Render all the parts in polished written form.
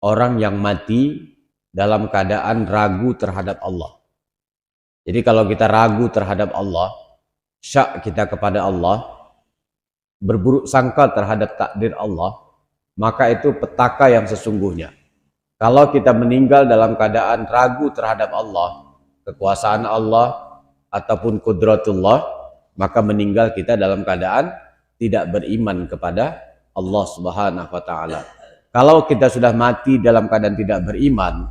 orang yang mati dalam keadaan ragu terhadap Allah. Jadi kalau kita ragu terhadap Allah, syak kita kepada Allah, berburuk sangka terhadap takdir Allah, maka itu petaka yang sesungguhnya. Kalau kita meninggal dalam keadaan ragu terhadap Allah, kekuasaan Allah, ataupun kudratullah, maka meninggal kita dalam keadaan tidak beriman kepada Allah Subhanahu wa Ta'ala. Kalau kita sudah mati dalam keadaan tidak beriman,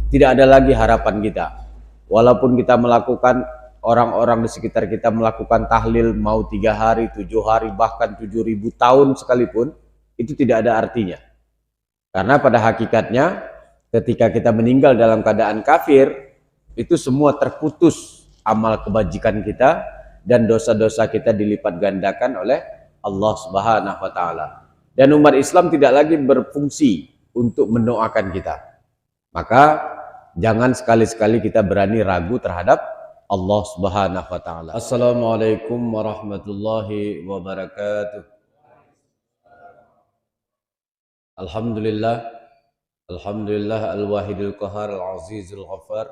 tidak ada lagi harapan kita. Walaupun kita melakukan, orang-orang di sekitar kita melakukan tahlil mau 3 hari, 7 hari, bahkan 7.000 tahun sekalipun, itu tidak ada artinya. Karena pada hakikatnya ketika kita meninggal dalam keadaan kafir, itu semua terputus amal kebajikan kita dan dosa-dosa kita dilipat gandakan oleh Allah Subhanahu wa Ta'ala. Dan umat Islam tidak lagi berfungsi untuk mendoakan kita. Maka jangan sekali-sekali kita berani ragu terhadap Allah Subhanahu wa Ta'ala. Assalamualaikum warahmatullahi wabarakatuh. Alhamdulillah al-wahidul qahar al-azizul ghafar.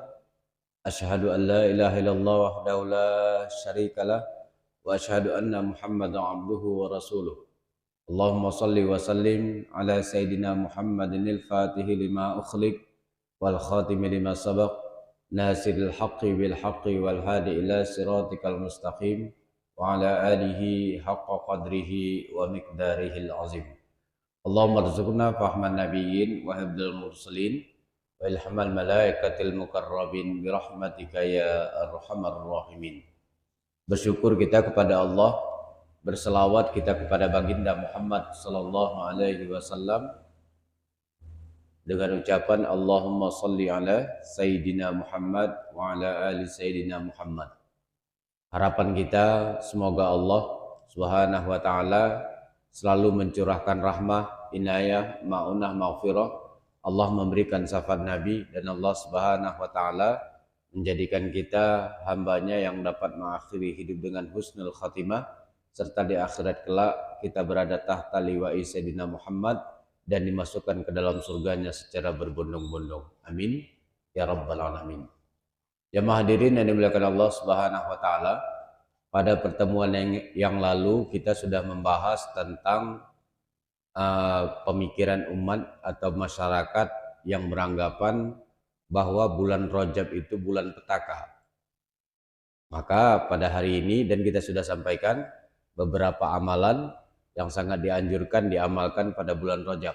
Asyhadu an la ilaha illallah wahdahu la syarikalah wa asyhadu anna Muhammadan abduhu wa rasuluh. Allahumma salli wa sallim ala sayyidina Muhammadinil fatihi lima ukhliq wal khatimi lima sabaq nasiril haqqi bil haqqi wal hadi ila siratikal mustaqim wa ala alihi haqqa qadrihi wa miqdarihil azim. Allahumma rzuqna fahman nabiyyin wa hibdal mursalin wa ilhamal malaikatil mukarrabin birahmatika ya arhamar rahimin. Bersyukur kita kepada Allah, berselawat kita kepada baginda Muhammad sallallahu alaihi wasallam dengan ucapan Allahumma salli ala sayyidina Muhammad wa ala ali sayyidina Muhammad. Harapan kita semoga Allah Subhanahu wa Ta'ala selalu mencurahkan rahmah, inayah, ma'unah, maghfirah. Allah memberikan syafaat Nabi dan Allah Subhanahu wa Ta'ala menjadikan kita hambanya yang dapat mengakhiri hidup dengan husnul khatimah, serta di akhirat kelak kita berada tahta liwa'i Sayyidina Muhammad dan dimasukkan ke dalam surganya secara berbondong-bondong. Amin ya rabbal alamin. Jamaah hadirin yang dimuliakan Allah Subhanahu wa Ta'ala, pada pertemuan yang lalu kita sudah membahas tentang pemikiran umat atau masyarakat yang beranggapan bahwa bulan Rajab itu bulan petaka. Maka pada hari ini, dan kita sudah sampaikan beberapa amalan yang sangat dianjurkan diamalkan pada bulan Rajab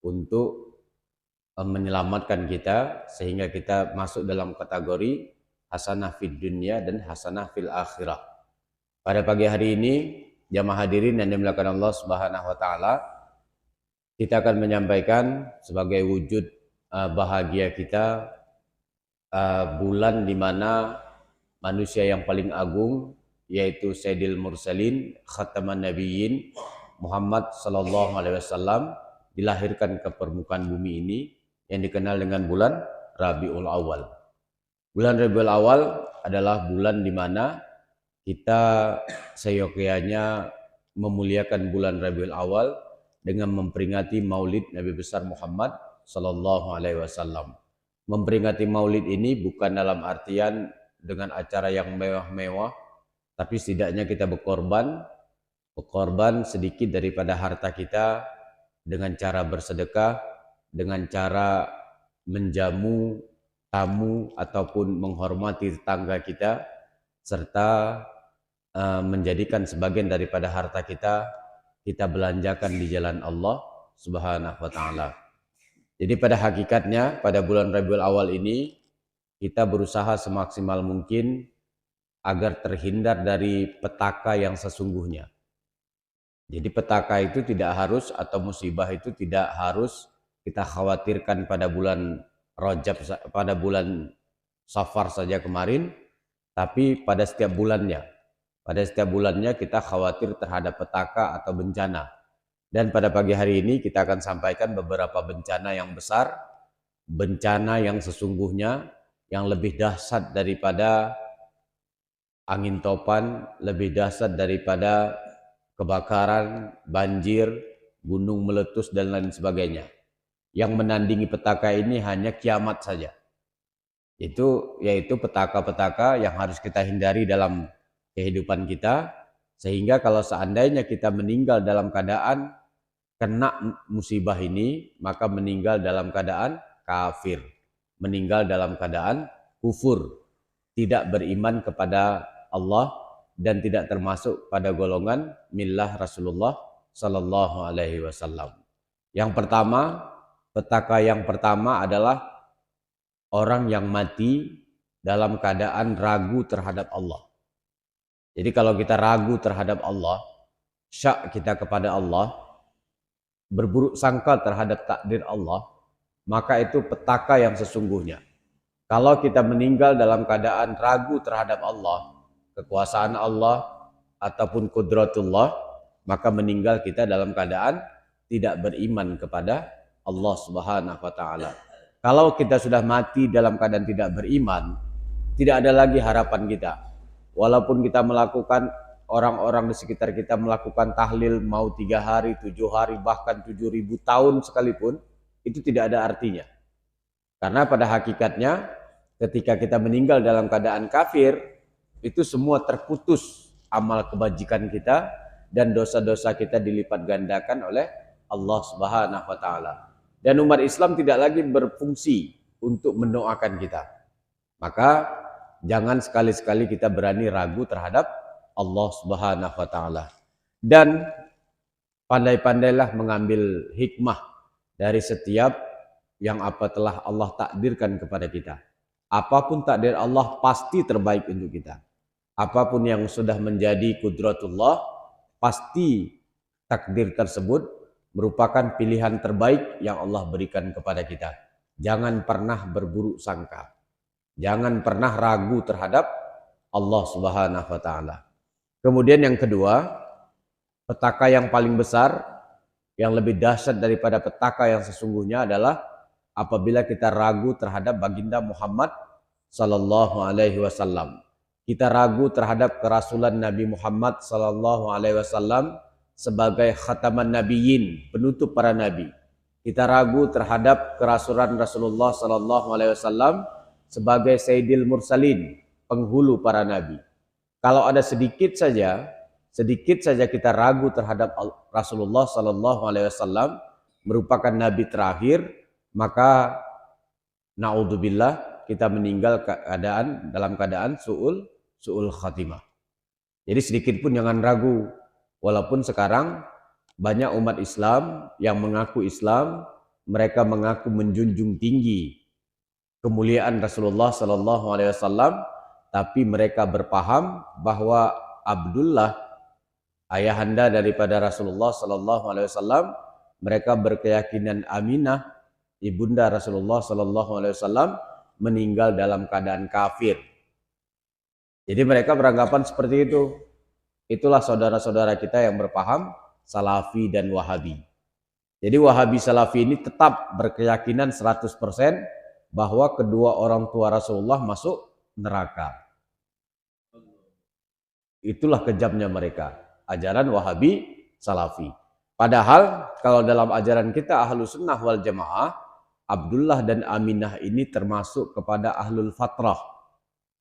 untuk menyelamatkan kita sehingga kita masuk dalam kategori hasanah fid dunya dan hasanah fil akhirah. Pada pagi hari ini, jamaah hadirin yang dimuliakan Allah Subhanahu wa Ta'ala, kita akan menyampaikan sebagai wujud bahagia kita bulan di mana manusia yang paling agung yaitu Sayyidil Mursalin Khataman Nabiyyin Muhammad sallallahu alaihi wasallam dilahirkan ke permukaan bumi ini yang dikenal dengan bulan Rabiul Awal. Bulan Rabiul Awal adalah bulan di mana kita seyogyanya memuliakan bulan Rabiul Awal dengan memperingati Maulid Nabi besar Muhammad sallallahu alaihi wasallam. Memperingati Maulid ini bukan dalam artian dengan acara yang mewah-mewah, tapi setidaknya kita berkorban sedikit daripada harta kita dengan cara bersedekah, dengan cara menjamu tamu ataupun menghormati tetangga kita, serta menjadikan sebagian daripada harta kita belanjakan di jalan Allah Subhanahu wa Ta'ala. Jadi pada hakikatnya pada bulan Rabiul Awal ini kita berusaha semaksimal mungkin agar terhindar dari petaka yang sesungguhnya. Jadi petaka itu tidak harus, atau musibah itu tidak harus kita khawatirkan pada bulan Rajab, pada bulan Safar saja kemarin, tapi pada setiap bulannya. Pada setiap bulannya kita khawatir terhadap petaka atau bencana. Dan pada pagi hari ini kita akan sampaikan beberapa bencana yang besar, bencana yang sesungguhnya yang lebih dahsyat daripada angin topan, lebih dahsyat daripada kebakaran, banjir, gunung meletus dan lain sebagainya. Yang menandingi petaka ini hanya kiamat saja. Yaitu petaka-petaka yang harus kita hindari dalam kehidupan kita, sehingga kalau seandainya kita meninggal dalam keadaan kena musibah ini, maka meninggal dalam keadaan kafir, meninggal dalam keadaan kufur, tidak beriman kepada Allah dan tidak termasuk pada golongan millah Rasulullah Sallallahu Alaihi Wasallam. Yang pertama, petaka yang pertama adalah orang yang mati dalam keadaan ragu terhadap Allah. Jadi kalau kita ragu terhadap Allah, syak kita kepada Allah, berburuk sangka terhadap takdir Allah, maka itu petaka yang sesungguhnya. Kalau kita meninggal dalam keadaan ragu terhadap Allah, kekuasaan Allah, ataupun kudratullah, maka meninggal kita dalam keadaan tidak beriman kepada Allah Subhanahu wa Ta'ala. Kalau kita sudah mati dalam keadaan tidak beriman, tidak ada lagi harapan kita. Walaupun kita melakukan, orang-orang di sekitar kita melakukan tahlil mau 3 hari, 7 hari, bahkan 7.000 tahun sekalipun, itu tidak ada artinya. Karena pada hakikatnya ketika kita meninggal dalam keadaan kafir, itu semua terputus amal kebajikan kita dan dosa-dosa kita dilipat gandakan oleh Allah Subhanahu wa Ta'ala. Dan umat Islam tidak lagi berfungsi untuk mendoakan kita. Maka jangan sekali-sekali kita berani ragu terhadap Allah Subhanahu wa Ta'ala. Dan pandai-pandailah mengambil hikmah dari setiap yang apa telah Allah takdirkan kepada kita. Apapun takdir Allah pasti terbaik untuk kita. Apapun yang sudah menjadi kudratullah, pasti takdir tersebut merupakan pilihan terbaik yang Allah berikan kepada kita. Jangan pernah berburuk sangka. Jangan pernah ragu terhadap Allah Subhanahu wa Ta'ala. Kemudian yang kedua, petaka yang paling besar, yang lebih dahsyat daripada petaka yang sesungguhnya adalah apabila kita ragu terhadap baginda Muhammad Sallallahu Alaihi Wasallam. Kita ragu terhadap kerasulan Nabi Muhammad Sallallahu Alaihi Wasallam sebagai khataman nabiyyin, penutup para nabi. Kita ragu terhadap kerasulan Rasulullah Sallallahu Alaihi Wasallam sebagai sayyidil mursalin, penghulu para nabi. Kalau ada sedikit saja kita ragu terhadap Rasulullah Sallallahu Alaihi Wasallam merupakan nabi terakhir, maka naudzubillah kita meninggal dalam keadaan su'ul khatimah. Jadi sedikit pun jangan ragu. Walaupun sekarang banyak umat Islam yang mengaku Islam, mereka mengaku menjunjung tinggi kemuliaan Rasulullah Sallallahu Alaihi Wasallam, tapi mereka berpaham bahwa Abdullah, ayahanda daripada Rasulullah Sallallahu Alaihi Wasallam, mereka berkeyakinan Aminah, ibunda Rasulullah Sallallahu Alaihi Wasallam, meninggal dalam keadaan kafir. Jadi mereka beranggapan seperti itu. Itulah saudara-saudara kita yang berpaham Salafi dan Wahabi. Jadi Wahabi Salafi ini tetap berkeyakinan 100% bahwa kedua orang tua Rasulullah masuk neraka. Itulah kejamnya mereka, ajaran Wahabi Salafi. Padahal kalau dalam ajaran kita Ahlus Sunnah wal Jamaah, Abdullah dan Aminah ini termasuk kepada Ahlul Fatrah.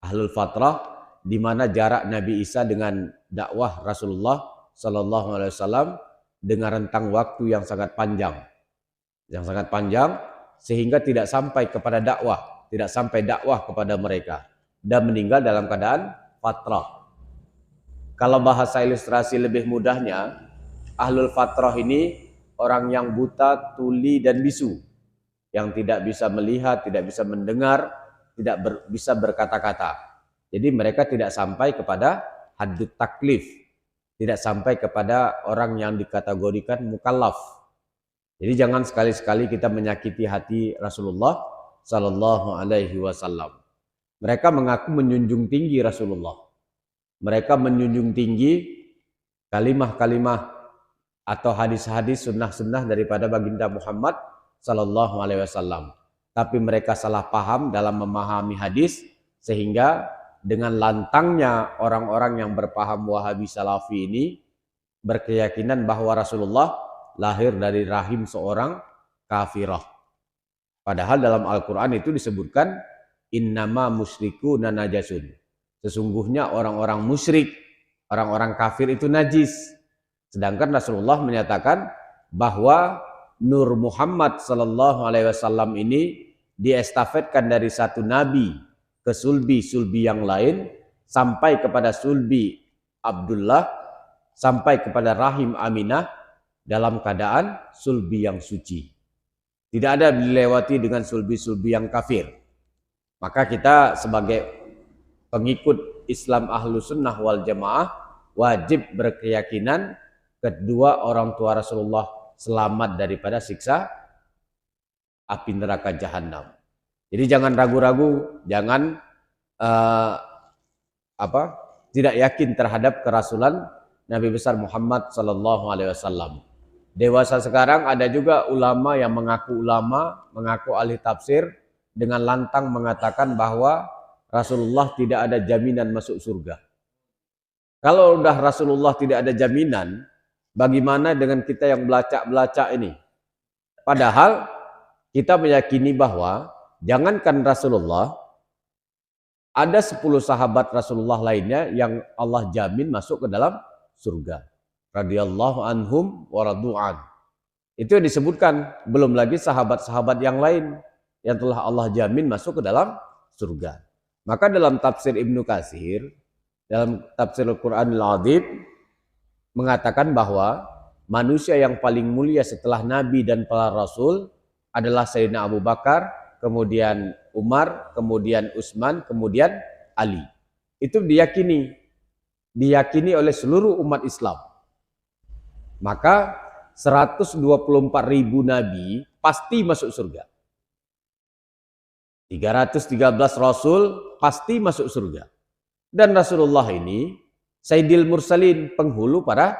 Ahlul Fatrah di mana jarak Nabi Isa dengan dakwah Rasulullah Sallallahu Alaihi Wasallam dengan rentang waktu yang sangat panjang, sehingga tidak sampai kepada dakwah, tidak sampai dakwah kepada mereka dan meninggal dalam keadaan fatrah. Kalau bahasa ilustrasi lebih mudahnya, Ahlul Fatrah ini orang yang buta, tuli dan bisu, yang tidak bisa melihat, tidak bisa mendengar, tidak bisa berkata-kata. Jadi mereka tidak sampai kepada haddut taklif, tidak sampai kepada orang yang dikategorikan mukallaf. Jadi jangan sekali-sekali kita menyakiti hati Rasulullah Sallallahu Alaihi Wasallam. Mereka mengaku menjunjung tinggi Rasulullah. Mereka menjunjung tinggi kalimah-kalimah atau hadis-hadis sunnah-sunnah daripada baginda Muhammad Sallallahu Alaihi Wasallam. Tapi mereka salah paham dalam memahami hadis, sehingga dengan lantangnya orang-orang yang berpaham Wahabi Salafi ini berkeyakinan bahwa Rasulullah lahir dari rahim seorang kafirah. Padahal dalam Al-Quran itu disebutkan innama musyrikuna najasun. Sesungguhnya orang-orang musyrik, orang-orang kafir itu najis. Sedangkan Rasulullah menyatakan bahwa Nur Muhammad Sallallahu Alaihi Wasallam ini diestafetkan dari satu nabi ke sulbi-sulbi yang lain sampai kepada sulbi Abdullah sampai kepada rahim Aminah dalam keadaan sulbi yang suci. Tidak ada dilewati dengan sulbi-sulbi yang kafir. Maka kita sebagai pengikut Islam Ahlus Sunnah wal Jamaah wajib berkeyakinan kedua orang tua Rasulullah selamat daripada siksa api neraka jahanam. Jadi jangan ragu-ragu, jangan tidak yakin terhadap kerasulan Nabi besar Muhammad Sallallahu Alaihi Wasallam. Dewasa sekarang ada juga ulama yang mengaku ulama, mengaku ahli tafsir dengan lantang mengatakan bahwa Rasulullah tidak ada jaminan masuk surga. Kalau udah Rasulullah tidak ada jaminan, bagaimana dengan kita yang belacak-belacak ini? Padahal kita meyakini bahwa jangankan Rasulullah, ada 10 sahabat Rasulullah lainnya yang Allah jamin masuk ke dalam surga. Radhiyallahu anhum wa radu'an. Itu yang disebutkan, belum lagi sahabat-sahabat yang lain yang telah Allah jamin masuk ke dalam surga. Maka dalam tafsir Ibnu Katsir, dalam tafsir Al-Qur'anil Azim mengatakan bahwa manusia yang paling mulia setelah Nabi dan para Rasul adalah Sayyidina Abu Bakar, kemudian Umar, kemudian Utsman, kemudian Ali. Itu diyakini oleh seluruh umat Islam. Maka 124.000 nabi pasti masuk surga. 313 rasul pasti masuk surga. Dan Rasulullah ini Sayyidil Mursalin, penghulu para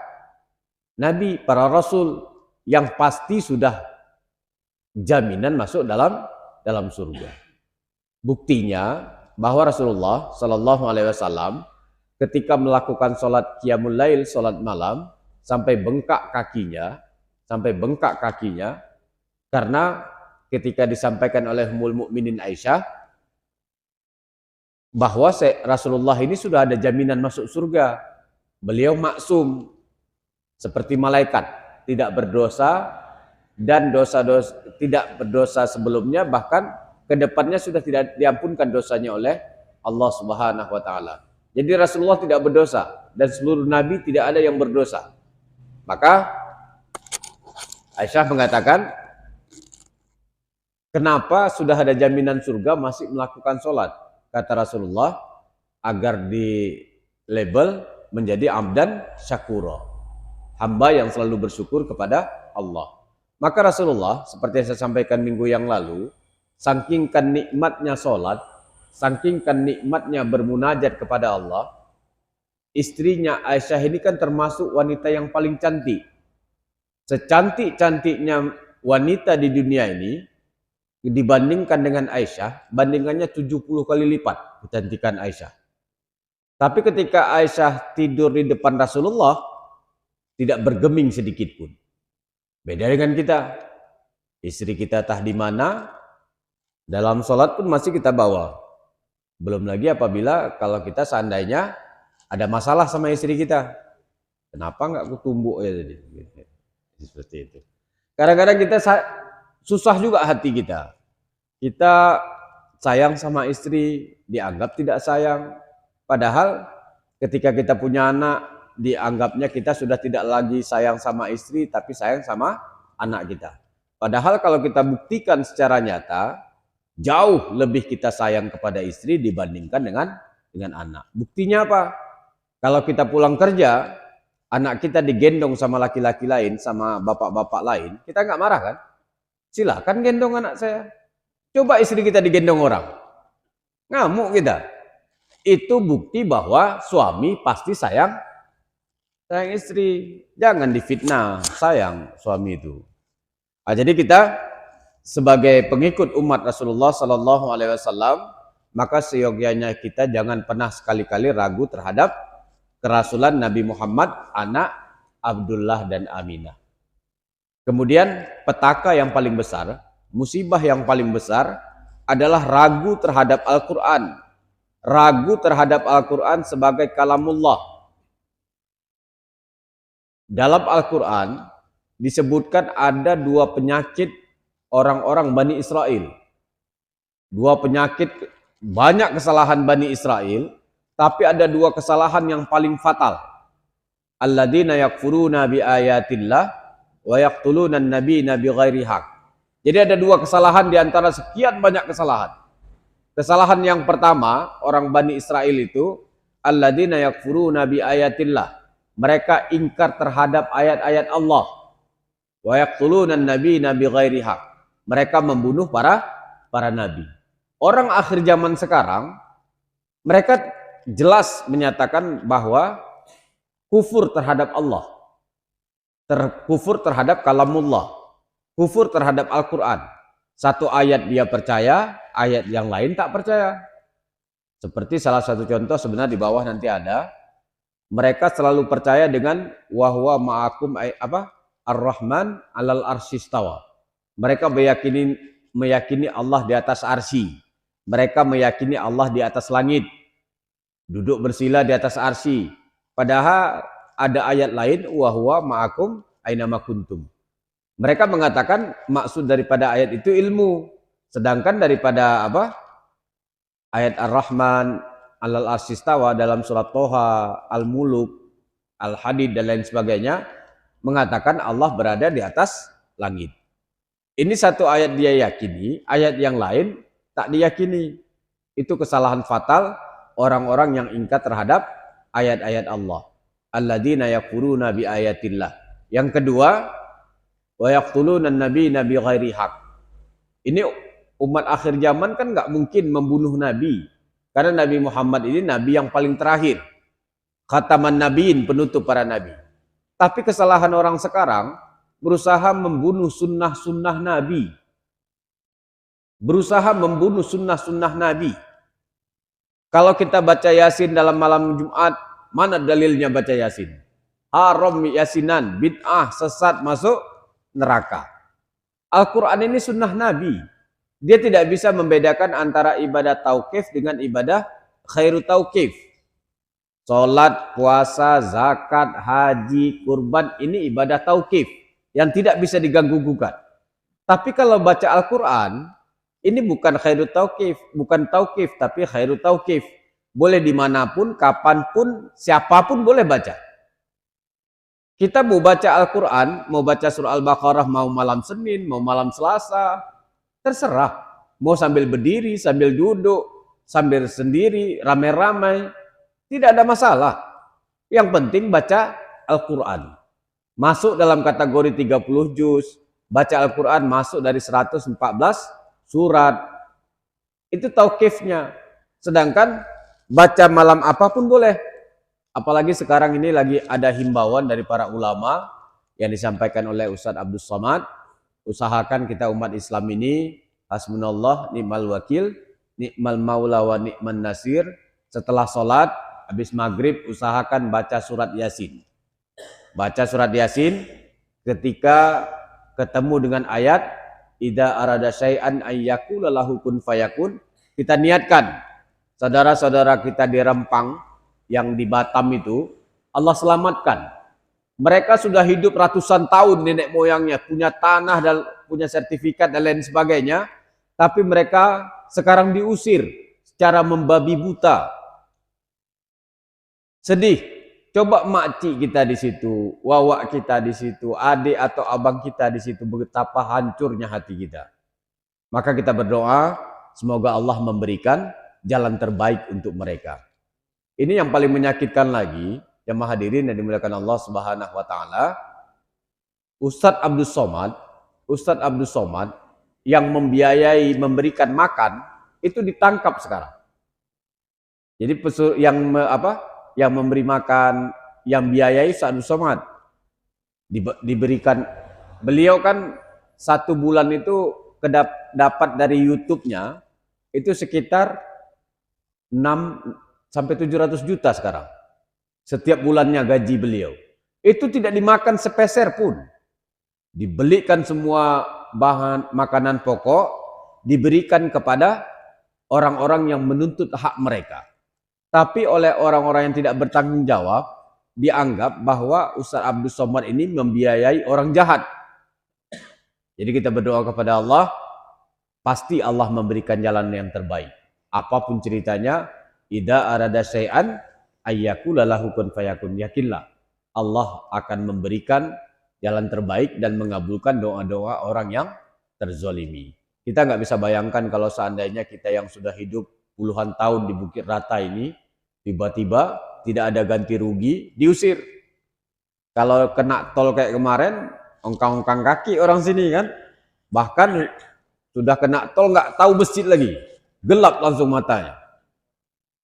nabi, para rasul yang pasti sudah jaminan masuk dalam surga. Buktinya bahwa Rasulullah Shallallahu Alaihi Wasallam ketika melakukan sholat qiyamul lail, sholat malam, sampai bengkak kakinya, karena ketika disampaikan oleh Ummul Mukminin Aisyah bahwa Rasulullah ini sudah ada jaminan masuk surga. Beliau maksum seperti malaikat, tidak berdosa dan dosa-dosa tidak berdosa sebelumnya, bahkan kedepannya sudah tidak diampunkan dosanya oleh Allah Subhanahu wa taala. Jadi Rasulullah tidak berdosa dan seluruh nabi tidak ada yang berdosa. Maka Aisyah mengatakan, kenapa sudah ada jaminan surga masih melakukan sholat? Kata Rasulullah, agar di label menjadi abdan syakura, hamba yang selalu bersyukur kepada Allah. Maka Rasulullah, seperti yang saya sampaikan minggu yang lalu, sangkingkan nikmatnya sholat, sangkingkan nikmatnya bermunajat kepada Allah, istrinya Aisyah ini kan termasuk wanita yang paling cantik. Secantik-cantiknya wanita di dunia ini, dibandingkan dengan Aisyah, bandingannya 70 kali lipat kecantikan Aisyah. Tapi ketika Aisyah tidur di depan Rasulullah, tidak bergeming sedikit pun. Beda dengan kita. Istri kita tah di mana, dalam sholat pun masih kita bawa. Belum lagi apabila kalau kita seandainya ada masalah sama istri kita. Kenapa nggak kutumbuk ya tadi? Seperti itu. Kadang-kadang kita susah juga hati kita. Kita sayang sama istri, dianggap tidak sayang. Padahal ketika kita punya anak, dianggapnya kita sudah tidak lagi sayang sama istri, tapi sayang sama anak kita. Padahal kalau kita buktikan secara nyata, jauh lebih kita sayang kepada istri dibandingkan dengan anak. Buktinya apa? Kalau kita pulang kerja, anak kita digendong sama laki-laki lain, sama bapak-bapak lain, kita nggak marah kan? Silakan gendong anak saya. Coba istri kita digendong orang, ngamuk kita. Itu bukti bahwa suami pasti sayang istri. Jangan difitnah sayang suami itu. Nah, jadi kita sebagai pengikut umat Rasulullah Sallallahu Alaihi Wasallam, maka seyogyanya kita jangan pernah sekali-kali ragu terhadap kerasulan Nabi Muhammad, anak Abdullah dan Aminah. Kemudian petaka yang paling besar musibah yang paling besar adalah ragu terhadap Al-Quran. Ragu terhadap Al-Quran sebagai kalamullah. Dalam Al-Quran disebutkan ada dua penyakit orang-orang Bani Israel. Dua penyakit, banyak kesalahan Bani Israel, tapi ada dua kesalahan yang paling fatal. Alladzina yakfuruna bi ayatillah wa yaqtuluna an-nabiyina bighairi haq. Jadi ada dua kesalahan di antara sekian banyak kesalahan. Kesalahan yang pertama, orang Bani Israel itu alladzina yakfuruna bi ayatillah. Mereka ingkar terhadap ayat-ayat Allah. Wa yaqtuluna an-nabiyina bighairi haq. Mereka membunuh para nabi. Orang akhir zaman sekarang mereka jelas menyatakan bahwa kufur terhadap Allah. Kufur terhadap kalamullah. Kufur terhadap Al-Quran. Satu ayat dia percaya, ayat yang lain tak percaya. Seperti salah satu contoh sebenarnya di bawah nanti ada. Mereka selalu percaya dengan wahwa ma'akum ar-Rahman alal arsistawa. Mereka meyakini Allah di atas arsy. Mereka meyakini Allah di atas langit. Duduk bersila di atas arsy. Padahal ada ayat lain wahwa ma'akum ainama kuntum. Mereka mengatakan maksud daripada ayat itu ilmu. Sedangkan daripada ayat Ar-Rahman alal arsistawa dalam surat Toha, Al-Muluk, Al-Hadid dan lain sebagainya mengatakan Allah berada di atas langit. Ini satu ayat dia yakini, ayat yang lain tak diyakini. Itu kesalahan fatal orang-orang yang ingkar terhadap ayat-ayat Allah. Alladzina yakfuruna bi ayatillah. Yang kedua, wa yaqtuluna an-nabiyina bighairi haq. Ini umat akhir zaman kan nggak mungkin membunuh nabi. Karena Nabi Muhammad ini nabi yang paling terakhir. Khataman nabiin, penutup para nabi. Tapi kesalahan orang sekarang berusaha membunuh sunnah-sunnah nabi. Berusaha membunuh sunnah-sunnah nabi. Kalau kita baca Yasin dalam malam Jumat, mana dalilnya baca Yasin? Haram yasinan, bid'ah, sesat, masuk neraka. Al-Quran ini sunnah Nabi. Dia tidak bisa membedakan antara ibadah tauqif dengan ibadah khairu tauqif. Salat, puasa, zakat, haji, kurban ini ibadah tauqif yang tidak bisa diganggu-gugat. Tapi kalau baca Al-Quran, ini bukan khairu tauqif, bukan tauqif, tapi khairu tauqif. Boleh dimanapun, kapanpun, siapapun boleh baca. Kita mau baca Al-Quran, mau baca surah Al-Baqarah, mau malam Senin, mau malam Selasa, terserah. Mau sambil berdiri, sambil duduk, sambil sendiri, ramai-ramai, tidak ada masalah. Yang penting baca Al-Quran. Masuk dalam kategori 30 juz, baca Al-Quran masuk dari 114 surat. Itu tauqifnya. Sedangkan baca malam apapun boleh. Apalagi sekarang ini lagi ada himbauan dari para ulama yang disampaikan oleh Ustadz Abdus Somad. Usahakan kita umat Islam ini hasbunallah ni'mal wakil, ni'mal maula wa ni'man nasir. Setelah sholat, habis maghrib usahakan baca surat Yasin. Baca surat Yasin ketika ketemu dengan ayat idza arada syai'an ayyakula lahu kun fayakun. Kita niatkan saudara-saudara kita di Rempang yang di Batam itu, Allah selamatkan. Mereka sudah hidup ratusan tahun nenek moyangnya, punya tanah dan punya sertifikat dan lain sebagainya, tapi mereka sekarang diusir secara membabi buta. Sedih. Coba makcik kita di situ, wawak kita di situ, adik atau abang kita di situ, betapa hancurnya hati kita. Maka kita berdoa, semoga Allah memberikan jalan terbaik untuk mereka. Ini yang paling menyakitkan lagi, jamaah hadirin yang dimuliakan Allah Subhanahu wa taala. Ustadz Abdus Somad yang membiayai memberikan makan itu ditangkap sekarang. Jadi yang memberi makan, yang biayai Ustadz Abdus Somad diberikan, beliau kan 1 bulan itu dapat dari YouTube-nya itu sekitar 6 sampai 700 juta sekarang. Setiap bulannya gaji beliau. Itu tidak dimakan sepeser pun. Dibelikan semua bahan makanan pokok diberikan kepada orang-orang yang menuntut hak mereka. Tapi oleh orang-orang yang tidak bertanggung jawab, dianggap bahwa Ustaz Abdul Somad ini membiayai orang jahat. Jadi kita berdoa kepada Allah, pasti Allah memberikan jalan yang terbaik. Apapun ceritanya, idza arada syai'an ayyakula lahu kun fayakun. Yakinlah Allah akan memberikan jalan terbaik dan mengabulkan doa-doa orang yang terzolimi. Kita nggak bisa bayangkan kalau seandainya kita yang sudah hidup puluhan tahun di Bukit Rata ini, tiba-tiba tidak ada ganti rugi, diusir. Kalau kena tol kayak kemarin, ongkang-ongkang kaki orang sini kan. Bahkan sudah kena tol nggak tahu masjid lagi. Gelap langsung matanya.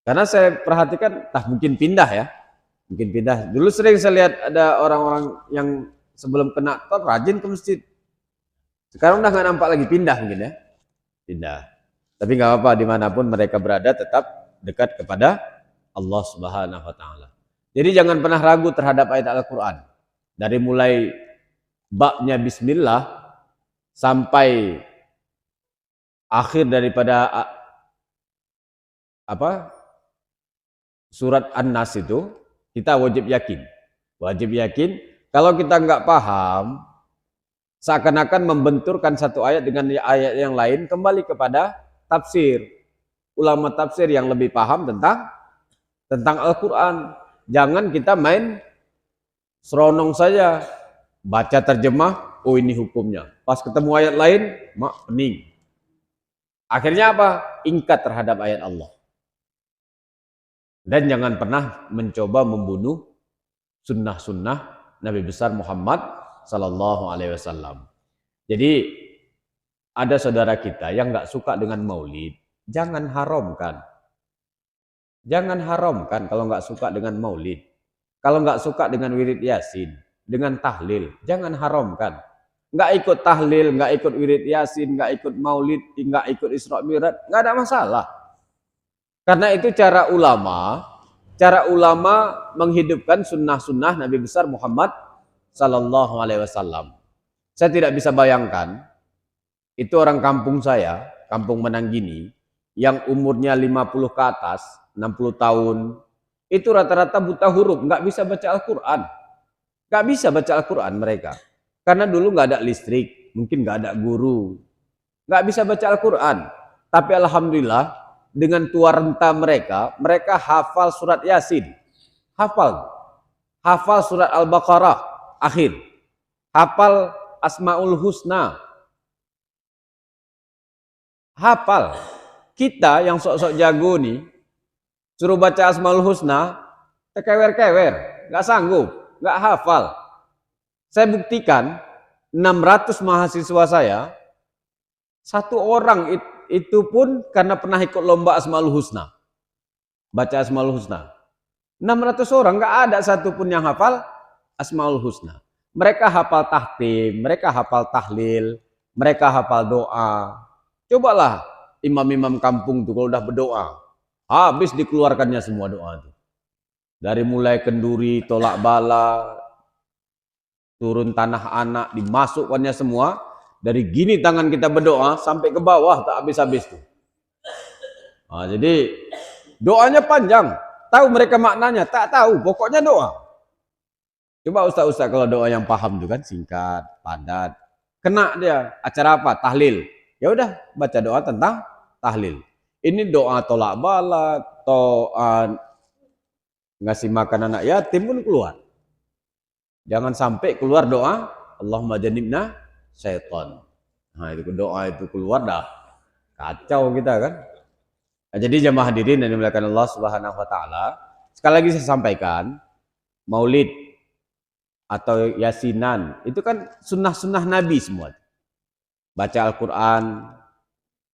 Karena saya perhatikan, mungkin pindah ya. Mungkin pindah. Dulu sering saya lihat ada orang-orang yang sebelum kena tol rajin ke masjid. Sekarang udah nggak nampak lagi, pindah mungkin ya. Pindah. Tapi nggak apa-apa, dimanapun mereka berada tetap dekat kepada Allah Subhanahu wa Ta'ala. Jadi jangan pernah ragu terhadap ayat Al-Quran. Dari mulai babnya Bismillah sampai akhir daripada surat An-Nas itu, kita wajib yakin. Wajib yakin. Kalau kita nggak paham, seakan-akan membenturkan satu ayat dengan ayat yang lain, kembali kepada tafsir. Ulama tafsir yang lebih paham tentang Al-Quran. Jangan kita main seronong saja. Baca terjemah, oh ini hukumnya. Pas ketemu ayat lain, pening. Akhirnya apa? Ingkar terhadap ayat Allah. Dan jangan pernah mencoba membunuh sunnah-sunnah Nabi besar Muhammad Sallallahu Alaihi Wasallam. Jadi ada saudara kita yang nggak suka dengan maulid, jangan haramkan. Jangan haramkan kalau nggak suka dengan maulid. Kalau nggak suka dengan wirid yasin, dengan tahlil, jangan haramkan. Nggak ikut tahlil, nggak ikut wirid yasin, nggak ikut maulid, nggak ikut Isra Mi'raj, nggak ada masalah. Karena itu cara ulama menghidupkan sunnah-sunnah Nabi besar Muhammad Sallallahu Alaihi Wasallam. Saya tidak bisa bayangkan, itu orang kampung saya, kampung Menanggini, yang umurnya 50 ke atas, 60 tahun, itu rata-rata buta huruf, nggak bisa baca Al-Quran. Nggak bisa baca Al-Quran mereka. Karena dulu nggak ada listrik, mungkin nggak ada guru. Nggak bisa baca Al-Quran. Tapi alhamdulillah, dengan tua renta mereka hafal surat Yasin. Hafal surat Al-Baqarah, akhir. Hafal Asmaul Husna. Hafal. Kita yang sok-sok jago nih, suruh baca Asmaul Husna, kewer-kewer, nggak sanggup, nggak hafal. Saya buktikan 600 mahasiswa saya, satu orang itu pun karena pernah ikut lomba Asmaul Husna, baca Asmaul Husna. 600 orang nggak ada satupun yang hafal Asmaul Husna. Mereka hafal tahtim, mereka hafal tahlil, mereka hafal doa. Cobalah imam-imam kampung tuh kalau udah berdoa, habis dikeluarkannya semua doa itu. Dari mulai kenduri, tolak bala, turun tanah anak, dimasukkannya semua. Dari gini tangan kita berdoa sampai ke bawah tak habis-habis tuh. Nah, jadi doanya panjang. Tahu mereka maknanya? Tak tahu, pokoknya doa. Coba ustaz-ustaz kalau doa yang paham tuh kan singkat, padat. Kena dia acara apa? Tahlil. Ya udah baca doa tentang tahlil. Ini doa tolak bala, doa ngasih makan anak yatim pun keluar. Jangan sampai keluar doa Allahumma jannibna syaitan. Nah, itu doa itu keluar dah kacau kita kan. Nah, jadi jamaah hadirin yang dimuliakan Allah Subhanahu wa Ta'ala, sekali lagi saya sampaikan, maulid atau yasinan itu kan sunnah-sunnah Nabi semua. Baca Al-Quran,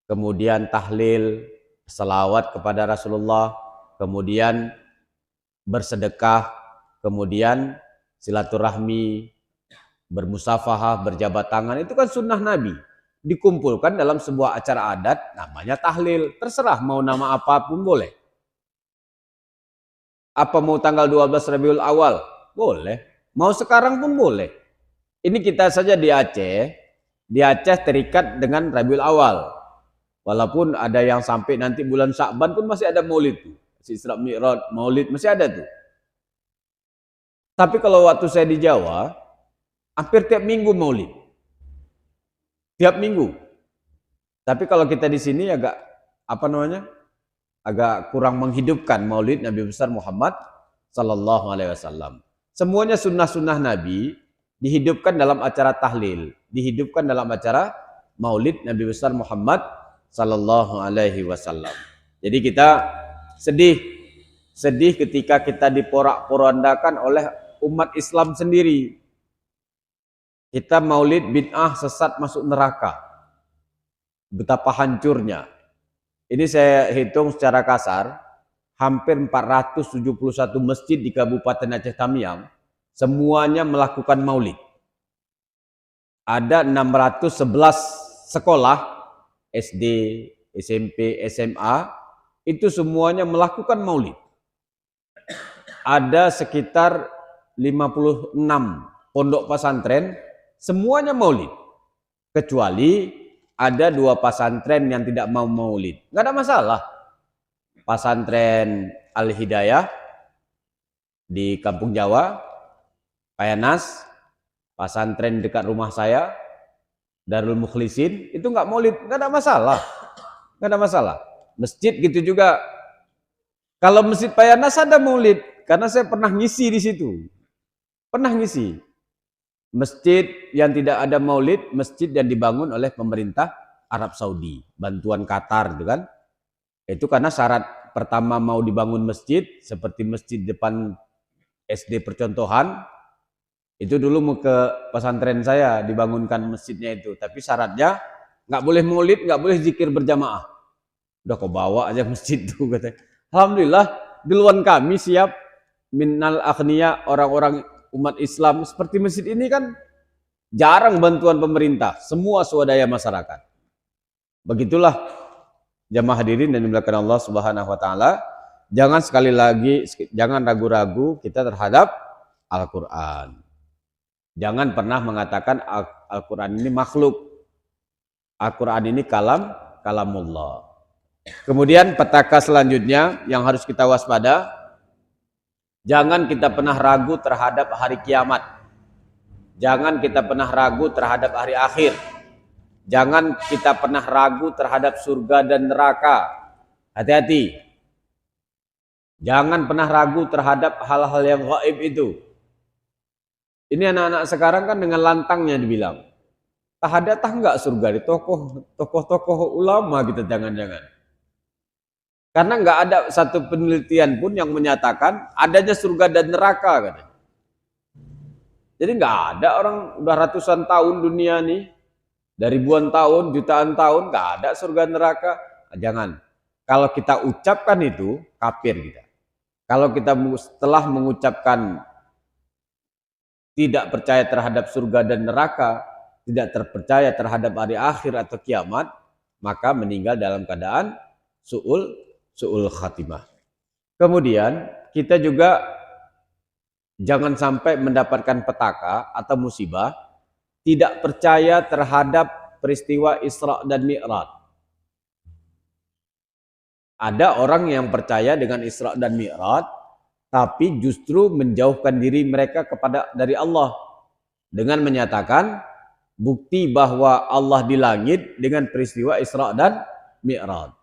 kemudian tahlil, selawat kepada Rasulullah, kemudian bersedekah, kemudian silaturahmi, bermusafahah, berjabat tangan, itu kan sunnah Nabi. Dikumpulkan dalam sebuah acara adat, namanya tahlil. Terserah mau nama apapun boleh. Apa mau tanggal 12 Rabiul Awal? Boleh. Mau sekarang pun boleh. Ini kita saja di Aceh, Di Aceh terikat dengan Rabiul Awal. Walaupun ada yang sampai nanti bulan Sya'ban pun masih ada maulid. Isra Mi'raj, maulid masih ada tuh. Tapi kalau waktu saya di Jawa, hampir tiap minggu maulid. Tiap minggu. Tapi kalau kita di sini agak agak kurang menghidupkan maulid Nabi besar Muhammad sallallahu alaihi wasallam. Semuanya sunnah-sunnah Nabi dihidupkan dalam acara tahlil, dihidupkan dalam acara maulid Nabi besar Muhammad sallallahu alaihi wasallam. Jadi kita sedih ketika kita diporak-porandakan oleh umat Islam sendiri. Kita maulid bid'ah, sesat, masuk neraka. Betapa hancurnya. Ini saya hitung secara kasar, hampir 471 masjid di Kabupaten Aceh Tamiang semuanya melakukan maulid. Ada 611 sekolah SD, SMP, SMA itu semuanya melakukan maulid. Ada sekitar 56 pondok pesantren semuanya maulid. Kecuali ada 2 pesantren yang tidak mau maulid. Nggak ada masalah. Pesantren Al-Hidayah di Kampung Jawa, Payanas, pesantren dekat rumah saya, Darul Mukhlisin, itu nggak maulid, nggak ada masalah. Nggak ada masalah. Masjid gitu juga. Kalau Masjid Payanas ada maulid, karena saya pernah ngisi di situ. Pernah ngisi. Masjid yang tidak ada maulid, masjid yang dibangun oleh pemerintah Arab Saudi, bantuan Qatar itu kan. Itu karena syarat pertama mau dibangun masjid, seperti masjid depan SD Percontohan, itu dulu mau ke pesantren saya dibangunkan masjidnya itu, tapi syaratnya nggak boleh maulid, nggak boleh zikir berjamaah. Udah kau bawa aja masjid itu katanya. Alhamdulillah duluan kami siap, minal aghniya, orang-orang umat Islam seperti masjid ini kan jarang bantuan pemerintah, semua swadaya masyarakat. Begitulah jamaah hadirin dan dimuliakan Allah Subhanahu wa taala. Jangan sekali lagi, jangan ragu-ragu kita terhadap Al-Qur'an. Jangan pernah mengatakan Al-Qur'an ini makhluk. Al-Qur'an ini kalamullah. Kemudian petaka selanjutnya yang harus kita waspada, jangan kita pernah ragu terhadap hari kiamat. Jangan kita pernah ragu terhadap hari akhir. Jangan kita pernah ragu terhadap surga dan neraka. Hati-hati. Jangan pernah ragu terhadap hal-hal yang gaib itu. Ini anak-anak sekarang kan dengan lantangnya dibilang, ada enggak surga di tokoh-tokoh ulama gitu, jangan-jangan. Karena enggak ada satu penelitian pun yang menyatakan adanya surga dan neraka katanya. Jadi enggak ada, orang udah ratusan tahun dunia nih, dari ribuan tahun, jutaan tahun, enggak ada surga neraka. Jangan. Kalau kita ucapkan itu, kafir kita. Kalau kita setelah mengucapkan tidak percaya terhadap surga dan neraka, tidak terpercaya terhadap hari akhir atau kiamat, maka meninggal dalam keadaan su'ul khatimah. Kemudian kita juga jangan sampai mendapatkan petaka atau musibah tidak percaya terhadap peristiwa Isra dan Mi'raj. Ada orang yang percaya dengan Isra dan Mi'raj, tapi justru menjauhkan diri mereka dari Allah dengan menyatakan bukti bahwa Allah di langit dengan peristiwa Isra dan Mi'raj.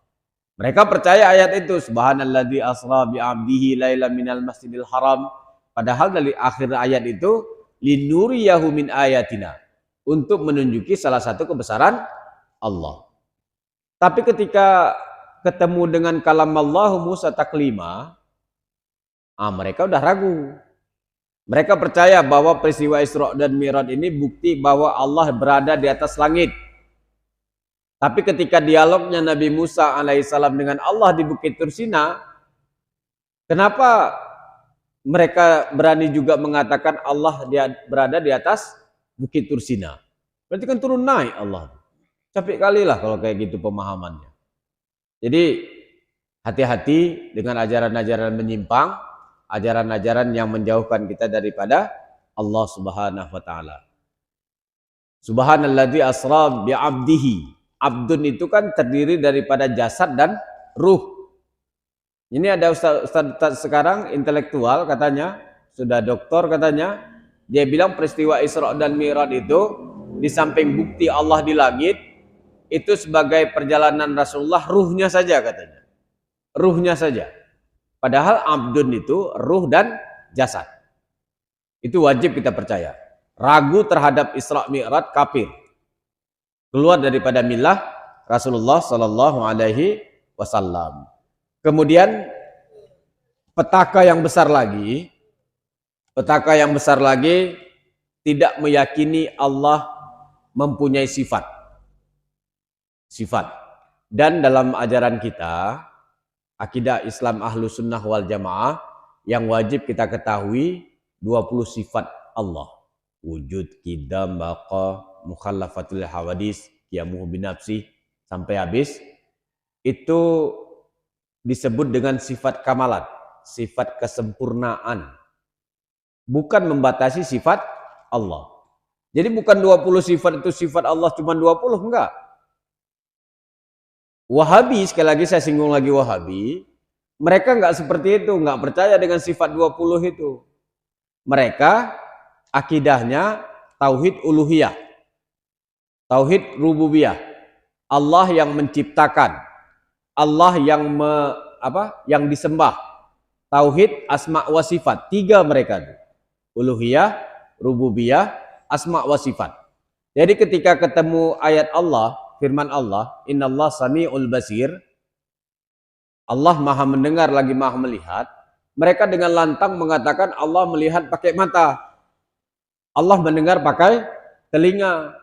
Mereka percaya ayat itu, subhanalladzi asra bi 'abdihi lailan minal masjidil haram. Padahal dari akhir ayat itu linuriyahu min ayatina, untuk menunjuki salah satu kebesaran Allah. Tapi ketika ketemu dengan kalam Allah Musa taklima, mereka udah ragu. Mereka percaya bahwa peristiwa Isra dan Mi'raj ini bukti bahwa Allah berada di atas langit. Tapi ketika dialognya Nabi Musa alaihissalam dengan Allah di Bukit Tursina, kenapa mereka berani juga mengatakan Allah berada di atas Bukit Tursina? Berarti kan turun naik Allah. Capek kali lah kalau kayak gitu pemahamannya. Jadi hati-hati dengan ajaran-ajaran menyimpang, ajaran-ajaran yang menjauhkan kita daripada Allah Subhanahu wa taala. Subhanalladzi asra bi 'abdihi. Abdun itu kan terdiri daripada jasad dan ruh. Ini ada ustaz sekarang intelektual katanya, sudah doktor katanya, dia bilang peristiwa Isra dan Mi'raj itu di samping bukti Allah di langit, itu sebagai perjalanan Rasulullah, ruhnya saja katanya. Ruhnya saja. Padahal abdun itu ruh dan jasad. Itu wajib kita percaya. Ragu terhadap Isra Mi'raj kafir. Keluar daripada millah Rasulullah sallallahu alaihi wasallam. Kemudian petaka yang besar lagi tidak meyakini Allah mempunyai sifat. Dan dalam ajaran kita, akidah Islam Ahlus Sunnah wal Jamaah, yang wajib kita ketahui 20 sifat Allah. Wujud, qidam, baqa, mukhallafatul hawadis, qiyamuhu binafsi, sampai habis. Itu disebut dengan sifat kamalat, sifat kesempurnaan. Bukan membatasi sifat Allah. Jadi bukan 20 sifat itu sifat Allah cuma 20, enggak. Wahabi, sekali lagi saya singgung lagi Wahabi, mereka enggak seperti itu, enggak percaya dengan sifat 20 itu. Mereka akidahnya tauhid uluhiyah, tauhid rububiyah. Allah yang menciptakan, Allah yang yang disembah. Tauhid asma wa sifat, 3 mereka itu. Uluhiyah, rububiyah, asma wa sifat. Jadi ketika ketemu ayat Allah, firman Allah, innallah sami'ul basir, Allah maha mendengar lagi maha melihat, mereka dengan lantang mengatakan Allah melihat pakai mata, Allah mendengar pakai telinga.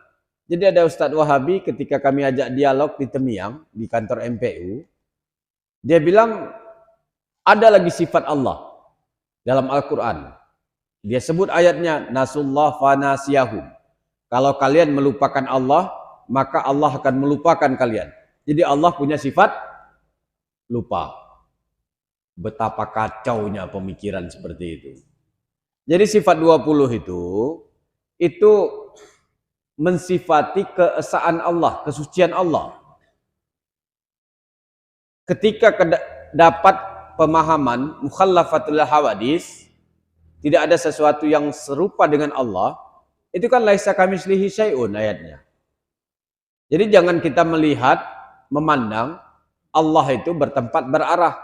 Jadi ada Ustadz Wahabi ketika kami ajak dialog di Temiang, di kantor MPU, dia bilang ada lagi sifat Allah dalam Al-Quran. Dia sebut ayatnya, nasullah fanasiyahum. Kalau kalian melupakan Allah, maka Allah akan melupakan kalian. Jadi Allah punya sifat lupa. Betapa kacaunya pemikiran seperti itu. Jadi sifat 20 itu mensifati keesaan Allah, kesucian Allah. Ketika dapat pemahaman mukhallafatul hawadis, tidak ada sesuatu yang serupa dengan Allah, itu kan laisa kamitslihi syai'un ayatnya. Jadi jangan kita melihat, memandang Allah itu bertempat berarah.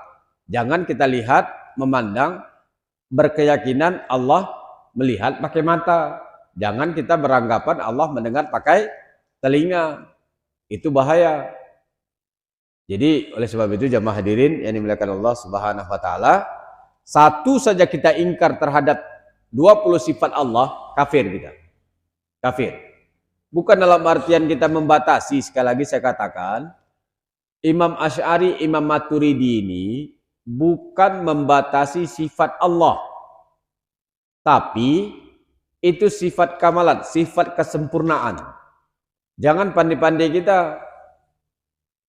Jangan kita lihat, memandang, berkeyakinan Allah melihat pakai mata. Jangan kita beranggapan Allah mendengar pakai telinga. Itu bahaya. Jadi oleh sebab itu jamaah hadirin yang dimuliakan Allah Subhanahu wa taala, satu saja kita ingkar terhadap 20 sifat Allah, kafir kita. Kafir. Bukan dalam artian kita membatasi, sekali lagi saya katakan, Imam Asy'ari, Imam Maturidi ini bukan membatasi sifat Allah. Tapi itu sifat kamalat, sifat kesempurnaan. Jangan pandai-pandai kita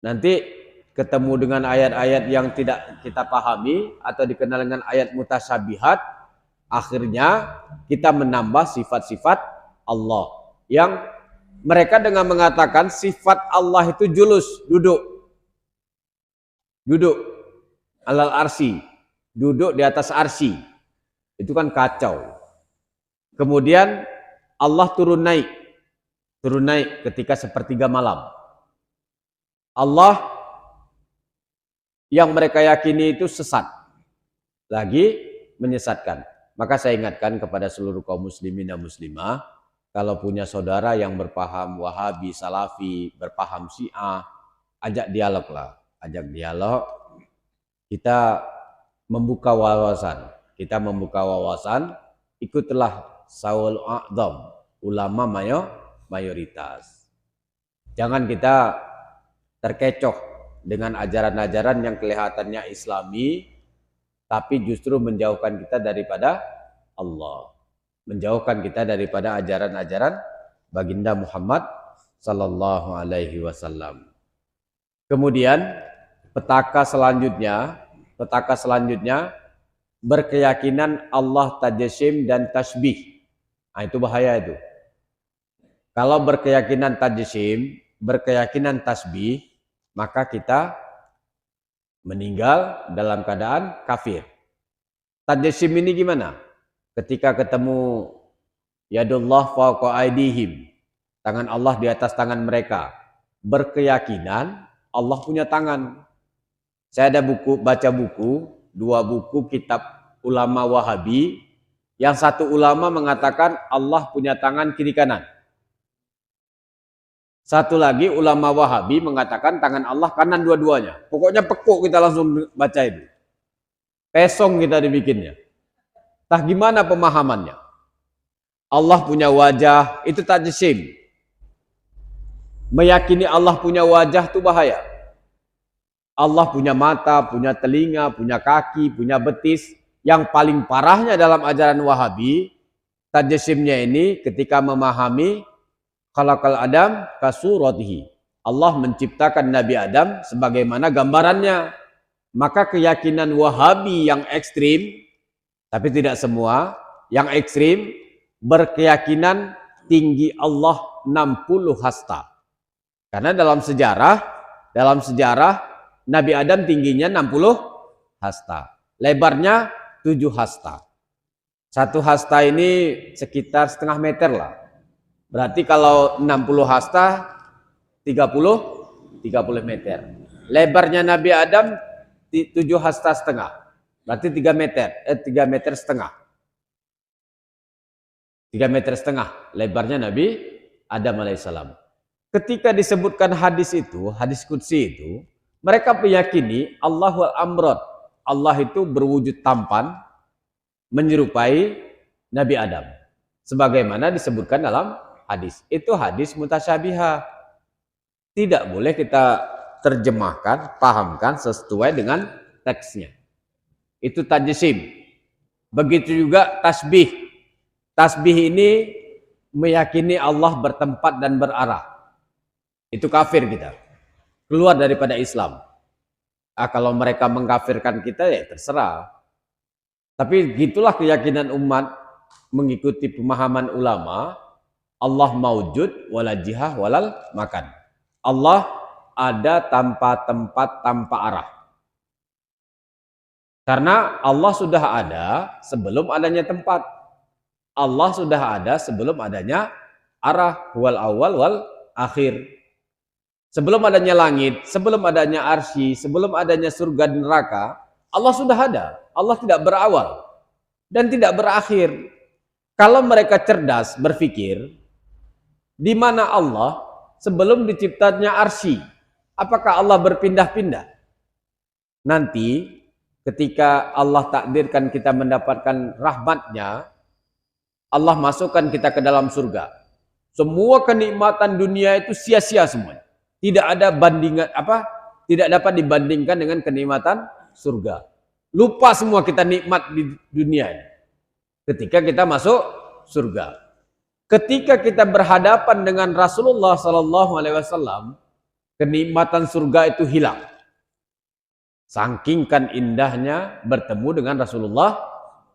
nanti ketemu dengan ayat-ayat yang tidak kita pahami atau dikenal dengan ayat mutasyabihat, akhirnya kita menambah sifat-sifat Allah yang mereka dengan mengatakan sifat Allah itu julus, duduk alal arsy, duduk di atas arsy. Itu kan kacau. Kemudian Allah turun naik ketika sepertiga malam. Allah yang mereka yakini itu sesat, lagi menyesatkan. Maka saya ingatkan kepada seluruh kaum muslimin dan muslimah, kalau punya saudara yang berpaham Wahabi, Salafi, berpaham Syiah, ajak dialog lah, ajak dialog. Kita membuka wawasan, ikutlah Saul A'dham, ulama mayoritas. Jangan kita terkecoh dengan ajaran-ajaran yang kelihatannya Islami, tapi justru menjauhkan kita daripada Allah, menjauhkan kita daripada ajaran-ajaran baginda Muhammad sallallahu alaihi wasallam. Kemudian petaka selanjutnya berkeyakinan Allah tajassim dan tasbih. Nah, itu bahaya itu. Kalau berkeyakinan tajsim, berkeyakinan tasbih, maka kita meninggal dalam keadaan kafir. Tajsim ini gimana? Ketika ketemu yadullah fawqa aydihim, tangan Allah di atas tangan mereka, berkeyakinan Allah punya tangan. Saya ada baca buku, 2 buku kitab ulama Wahabi. Yang satu ulama mengatakan Allah punya tangan kiri kanan. Satu lagi ulama Wahabi mengatakan tangan Allah kanan dua-duanya. Pokoknya pekuk kita langsung baca itu. Pesong kita dibikinnya. Tah gimana pemahamannya? Allah punya wajah, itu tajsim. Meyakini Allah punya wajah itu bahaya. Allah punya mata, punya telinga, punya kaki, punya betis. Yang paling parahnya dalam ajaran Wahabi, tajsimnya ini ketika memahami khalaqal Adam kasuratihi. Allah menciptakan Nabi Adam sebagaimana gambarannya. Maka keyakinan Wahabi yang ekstrim, tapi tidak semua, yang ekstrim berkeyakinan tinggi Allah 60 hasta. Karena dalam sejarah Nabi Adam tingginya 60 hasta. Lebarnya 7 hasta. 1 hasta ini sekitar setengah meter lah. Berarti kalau 60 hasta 30 meter. Lebarnya Nabi Adam 7 hasta setengah. Berarti 3 meter, 3 meter setengah. 3 meter setengah lebarnya Nabi Adam alaihissalam. Ketika disebutkan hadis itu, hadis qudsi itu, mereka meyakini Allahul amrod. Allah itu berwujud tampan menyerupai Nabi Adam. Sebagaimana disebutkan dalam hadis. Itu hadis mutasyabihah. Tidak boleh kita terjemahkan, pahamkan sesuai dengan teksnya. Itu tajsim. Begitu juga tasbih. Tasbih ini meyakini Allah bertempat dan berarah. Itu kafir kita. Keluar daripada Islam. Kalau mereka mengkafirkan kita ya terserah. Tapi gitulah keyakinan umat mengikuti pemahaman ulama. Allah maujud wala jihah walal makan. Allah ada tanpa tempat, tanpa arah. Karena Allah sudah ada sebelum adanya tempat. Allah sudah ada sebelum adanya arah, wal awal wal akhir. Sebelum adanya langit, sebelum adanya arsy, sebelum adanya surga dan neraka, Allah sudah ada. Allah tidak berawal dan tidak berakhir. Kalau mereka cerdas berpikir, di mana Allah sebelum diciptanya arsy? Apakah Allah berpindah-pindah? Nanti ketika Allah takdirkan kita mendapatkan rahmatnya, Allah masukkan kita ke dalam surga. Semua kenikmatan dunia itu sia-sia semua. Tidak ada bandingan tidak dapat dibandingkan dengan kenikmatan surga. Lupa semua kita nikmat di dunia ini. Ketika kita masuk surga. Ketika kita berhadapan dengan Rasulullah SAW, kenikmatan surga itu hilang. Saking indahnya bertemu dengan Rasulullah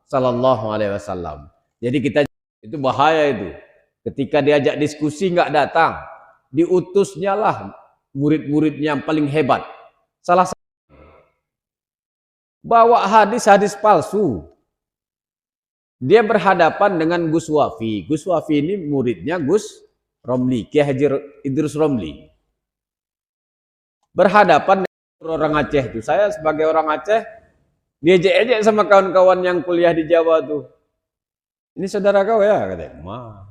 SAW. Jadi kita itu bahaya itu. Ketika diajak diskusi nggak datang, diutusnya lah murid-muridnya yang paling hebat. Salah satu bawa hadis-hadis palsu. Dia berhadapan dengan Gus Wafi. Gus Wafi ini muridnya Gus Romli, Kiai Haji Idrus Romli. Berhadapan dengan orang Aceh itu. Saya sebagai orang Aceh diejek-ejek sama kawan-kawan yang kuliah di Jawa tuh. Ini saudara kau ya, katanya.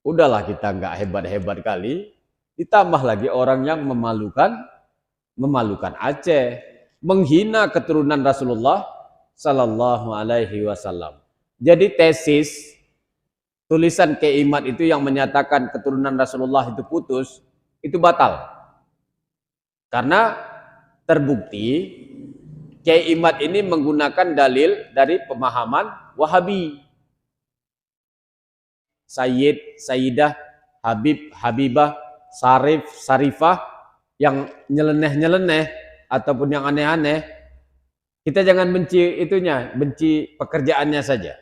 Udahlah kita nggak hebat-hebat kali. Ditambah lagi orang yang memalukan Aceh, menghina keturunan Rasulullah Sallallahu Alaihi Wasallam. Jadi tesis tulisan Kiai Imad itu yang menyatakan keturunan Rasulullah itu putus, itu batal. Karena terbukti Kiai Imad ini menggunakan dalil dari pemahaman Wahabi. Sayyid, Sayyidah, Habib, Habibah, Sarif, Sarifah yang nyeleneh-nyeleneh ataupun yang aneh-aneh, kita jangan benci itunya, benci pekerjaannya saja.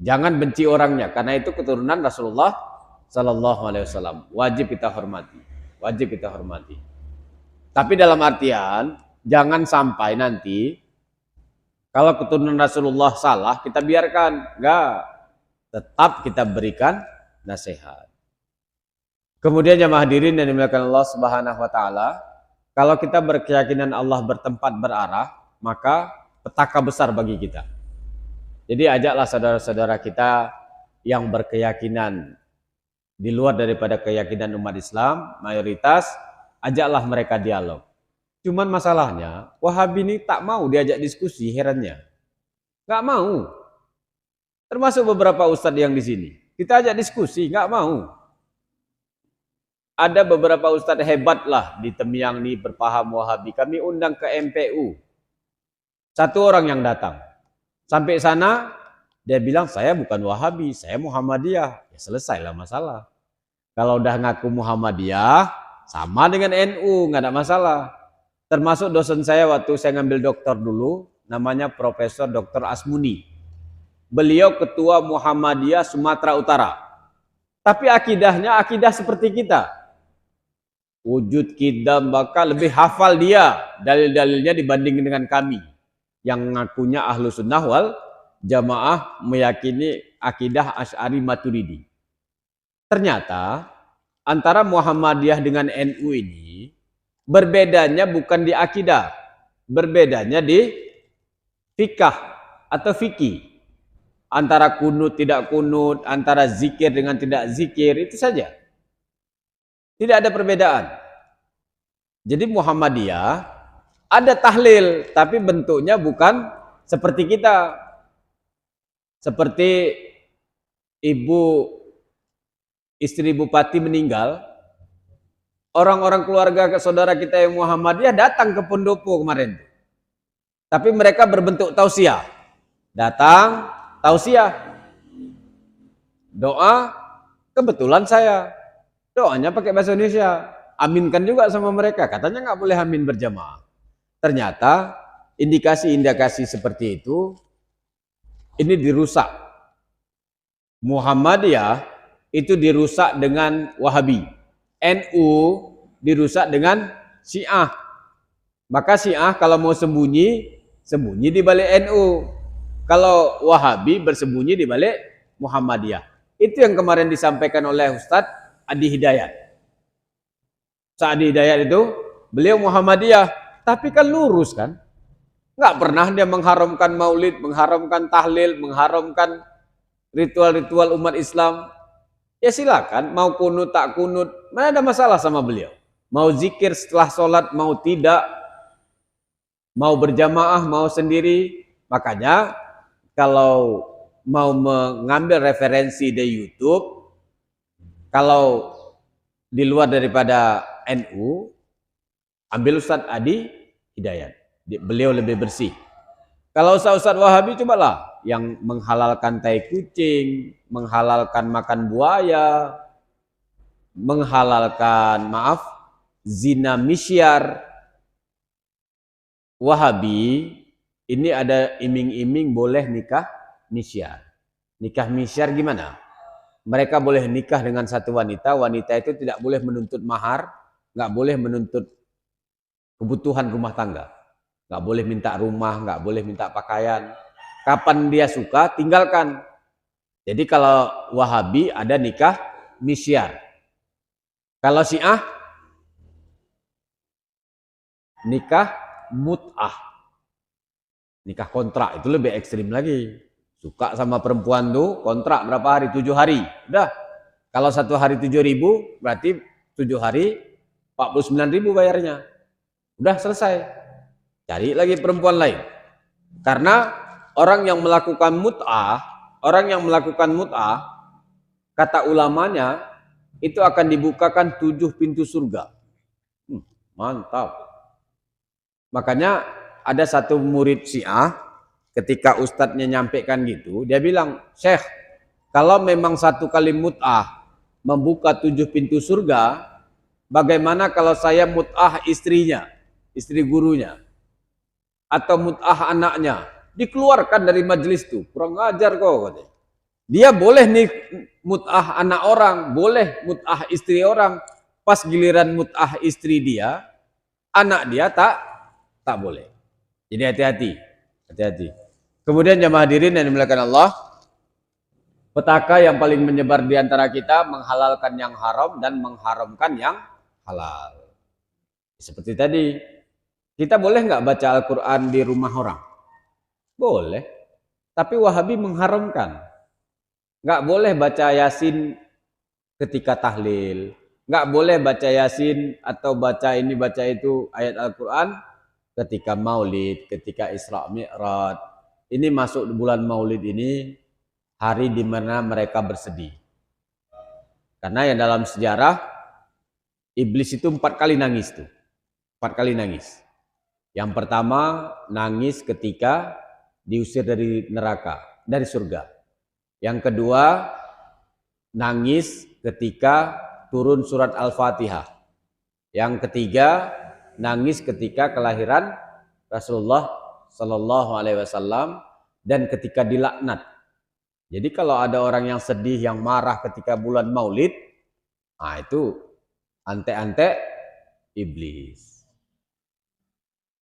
Jangan benci orangnya, karena itu keturunan Rasulullah Sallallahu Alaihi Wasallam. Wajib kita hormati, wajib kita hormati. Tapi dalam artian jangan sampai nanti kalau keturunan Rasulullah salah kita biarkan, enggak. Tetap kita berikan nasihat. Kemudian jamaah hadirin yang dimuliakan Allah Subhanahu wa taala, kalau kita berkeyakinan Allah bertempat berarah, maka petaka besar bagi kita. Jadi ajaklah saudara-saudara kita yang berkeyakinan di luar daripada keyakinan umat Islam, mayoritas, ajaklah mereka dialog. Cuman masalahnya, Wahabi ini tak mau diajak diskusi, herannya. Nggak mau. Termasuk beberapa ustadz yang di sini. Kita ajak diskusi, nggak mau. Ada beberapa ustadz hebat lah di Temiang ini berpaham Wahabi. Kami undang ke MPU. Satu orang yang datang. Sampai sana, dia bilang, saya bukan Wahabi, saya Muhammadiyah. Ya selesailah masalah. Kalau udah ngaku Muhammadiyah, sama dengan NU, nggak ada masalah. Termasuk dosen saya waktu saya ngambil doktor dulu, namanya Profesor Dr. Asmuni. Beliau ketua Muhammadiyah Sumatera Utara. Tapi akidahnya akidah seperti kita. Wujud kidam, bakal lebih hafal dia dalil-dalilnya dibanding dengan kami yang ngakunya ahlu sunnah wal jamaah meyakini akidah Asy'ari Maturidi. Ternyata antara Muhammadiyah dengan NU ini berbedanya bukan di akidah, berbedanya di fikah atau fikih. Antara kunut tidak kunut, antara zikir dengan tidak zikir, itu saja. Tidak ada perbedaan. Jadi Muhammadiyah ada tahlil, tapi bentuknya bukan seperti kita. Seperti istri bupati meninggal, orang-orang keluarga saudara kita yang Muhammadiyah datang ke pendopo kemarin. Tapi mereka berbentuk tausiah. Datang, tausiah. Doa, kebetulan saya. Doanya pakai bahasa Indonesia. Aminkan juga sama mereka. Katanya nggak boleh amin berjamaah. Ternyata indikasi-indikasi seperti itu ini dirusak. Muhammadiyah itu dirusak dengan Wahabi. NU dirusak dengan Syiah. Maka Syiah kalau mau sembunyi, sembunyi di balik NU. Kalau Wahabi bersembunyi di balik Muhammadiyah. Itu yang kemarin disampaikan oleh Ustadz Adi Hidayat. Ustadz Adi Hidayat itu beliau Muhammadiyah, tapi kan lurus kan? Nggak pernah dia mengharamkan maulid, mengharamkan tahlil, mengharamkan ritual-ritual umat Islam. Ya silakan, mau kunut tak kunut, mana ada masalah sama beliau. Mau zikir setelah sholat, mau tidak, mau berjamaah, mau sendiri. Makanya kalau mau mengambil referensi di YouTube, kalau di luar daripada NU, ambil Ustadz Adi Hidayat. Beliau lebih bersih. Kalau Ustadz Wahabi, cobalah yang menghalalkan tai kucing, menghalalkan makan buaya, menghalalkan, zina misyar. Wahabi ini ada iming-iming boleh nikah misyar. Nikah misyar gimana? Mereka boleh nikah dengan satu wanita, wanita itu tidak boleh menuntut mahar, nggak boleh menuntut kebutuhan rumah tangga, nggak boleh minta rumah, nggak boleh minta pakaian. Kapan dia suka, tinggalkan. Jadi kalau Wahabi ada nikah misyar. Kalau Syiah, nikah mut'ah. Nikah kontrak, itu lebih ekstrim lagi. Suka sama perempuan tuh, kontrak berapa hari? 7 hari. Udah. Kalau 1 hari 7.000, berarti 7 hari 49.000 bayarnya. Udah selesai. Cari lagi perempuan lain. Karena orang yang melakukan mut'ah, kata ulamanya, itu akan dibukakan 7 pintu surga. Mantap. Makanya ada satu murid Syiah, ketika ustadznya nyampaikan gitu, dia bilang, Syekh, kalau memang satu kali mut'ah membuka 7 pintu surga, bagaimana kalau saya mut'ah istrinya, istri gurunya, atau mut'ah anaknya, dikeluarkan dari majelis itu, kurang ajar kok. Dia boleh nih mut'ah anak orang, boleh mut'ah istri orang. Pas giliran mut'ah istri dia, anak dia tak boleh. Jadi hati-hati, hati-hati. Kemudian jamaah hadirin yang dimuliakan Allah, petaka yang paling menyebar di antara kita menghalalkan yang haram dan mengharamkan yang halal. Seperti tadi, kita boleh nggak baca Al-Quran di rumah orang? Boleh. Tapi Wahabi mengharamkan. Nggak boleh baca Yasin ketika tahlil. Nggak boleh baca Yasin atau baca ini baca itu ayat Al-Quran ketika maulid, ketika Isra Mi'raj. Ini masuk bulan maulid ini, hari di mana mereka bersedih. Karena yang dalam sejarah, iblis itu 4 kali nangis tuh. 4 kali nangis. Yang pertama, nangis ketika diusir dari neraka, dari surga. Yang kedua, nangis ketika turun surat Al-Fatihah. Yang ketiga, nangis ketika kelahiran Rasulullah Sallallahu Alaihi Wasallam dan ketika dilaknat. Jadi kalau ada orang yang sedih, yang marah ketika bulan Maulid, nah itu ante-ante iblis.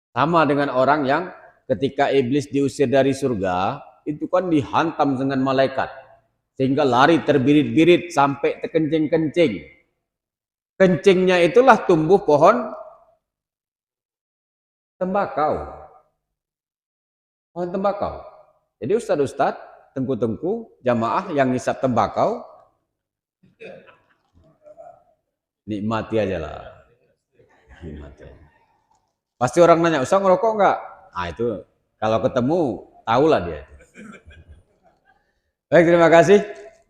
Sama dengan orang yang ketika iblis diusir dari surga, itu kan dihantam dengan malaikat. Sehingga lari terbirit-birit sampai terkencing-kencing. Kencingnya itulah tumbuh pohon tembakau. Pohon tembakau. Jadi ustadz-ustadz, tengku-tengku, jamaah yang ngisap tembakau, nikmati aja lah. Nikmati. Pasti orang nanya, Ustaz ngerokok enggak? Ah itu kalau ketemu tahulah dia. Baik, terima kasih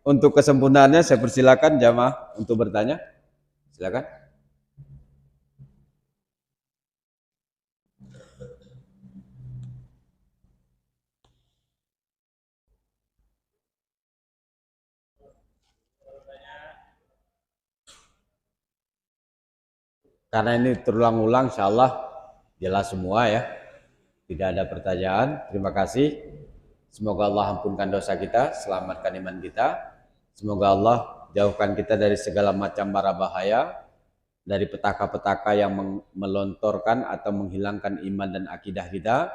untuk kesempurnaannya. Saya persilakan jamaah untuk bertanya. Silakan. Karena ini terulang-ulang, insya Allah jelas semua ya. Tidak ada pertanyaan. Terima kasih. Semoga Allah ampunkan dosa kita, selamatkan iman kita. Semoga Allah jauhkan kita dari segala macam bara bahaya, dari petaka-petaka yang melontorkan atau menghilangkan iman dan akidah kita.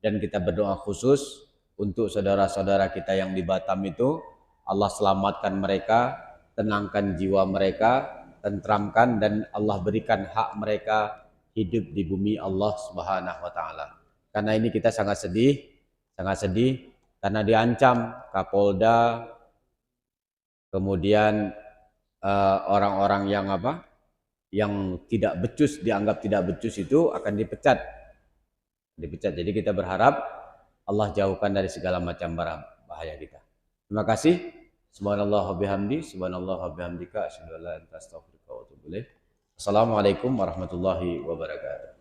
Dan kita berdoa khusus untuk saudara-saudara kita yang di Batam itu, Allah selamatkan mereka, tenangkan jiwa mereka, tentramkan, dan Allah berikan hak mereka hidup di bumi Allah Subhanahu wa taala. Karena ini kita sangat sedih karena diancam Kapolda, kemudian orang-orang yang tidak becus, dianggap tidak becus itu akan dipecat. Jadi kita berharap Allah jauhkan dari segala macam bahaya kita. Terima kasih. Subhanallah wa bihamdi, subhanallah wa bihamdika, asyhadu an la ilaha illa anta astaghfiruka wa atubu ilaik. Assalamualaikum warahmatullahi wabarakatuh.